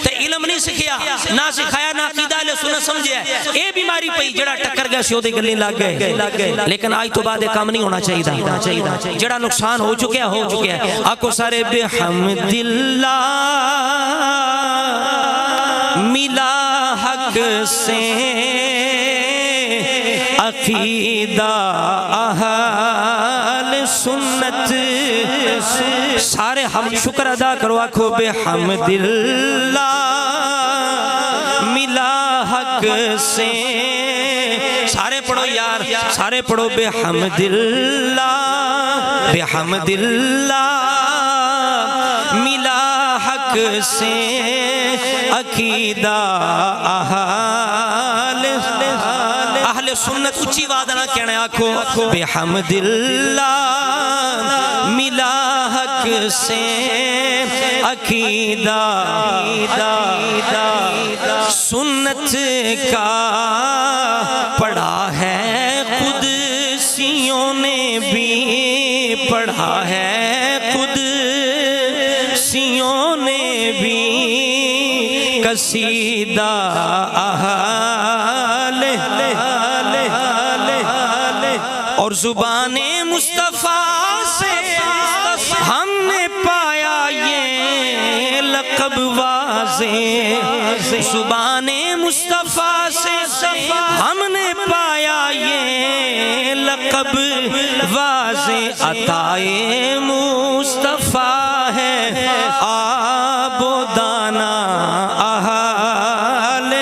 تے علم نہیں سکھیا نہ سکھایا نہ عقیدہ اہل سنت سمجھیا اے بیماری پئی جڑا ٹکر گیا سی اودی گلی لگ گئے لیکن آج تو بعد کام نہیں ہونا چاہیے جڑا نقصان ہو چکیا ہے آکو سارے بحمد اللہ ملا حق سے عقیدہ اہل سنت سارے ہم شکر ادا کرو آکھو بحمد اللہ ملا حق سے سارے پڑھو یار سارے پڑھو بحمد اللہ ملا حق سے عقیدہ اہل سنت اچھی وعدہ نہ کہنے آکھو بحمد اللہ ملا حق سے عقیدہ سنت کا پڑھا ہے قدسیوں نے بھی پڑھا ہے قدسیوں نے بھی قصیدہ اور زبان مصطفیٰ سے ہم نے پایا یہ لقب واضح زبان مصطفیٰ سے ہم نے پایا یہ لقب واضح عطائے مصطفیٰ ہے آب و دانا اہل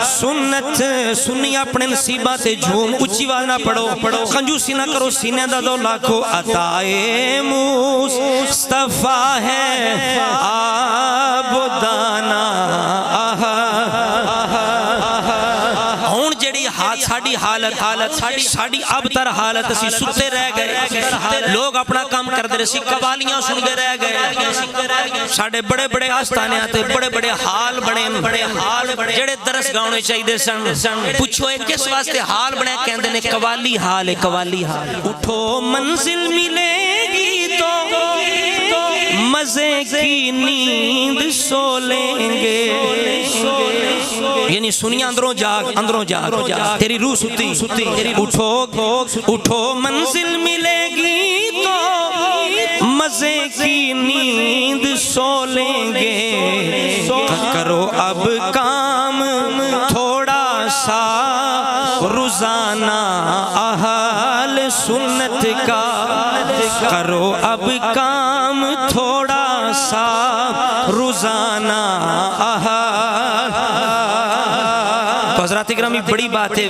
سنت سنی اپنے نصیبہ تے جھوم اچھی والا نہ پڑھو کنجوسی نہ کرو سینے دا دو لاکھو عطائے مصطفیٰ ہے آب و دانا ہون جڑی ساڑی حالت ساڑی اب تر حالت اسی ستے رہ گئے لوگ اپنا کام کر دے رسی قوالیاں سن گئے رہ گئے ساڑے بڑے بڑے آستانے آتے بڑے بڑے حال بڑے جڑے درس گاؤنے چاہی دے سن پوچھو ایک کس واسطے حال بڑے کہندے نے قوالی حال اٹھو منزل ملے گی تو مزے کی نیند سو لیں گے یعنی سنیا اندروں جاگ تیری روح ستی اٹھو منزل ملے گی تو مزے کی نیند سو لیں گے کرو اب کام تھوڑا سا روزانہ اہل سنت کا کرو اب کام تھوڑا سا روزانہ حضرات اکرامی بڑی باتیں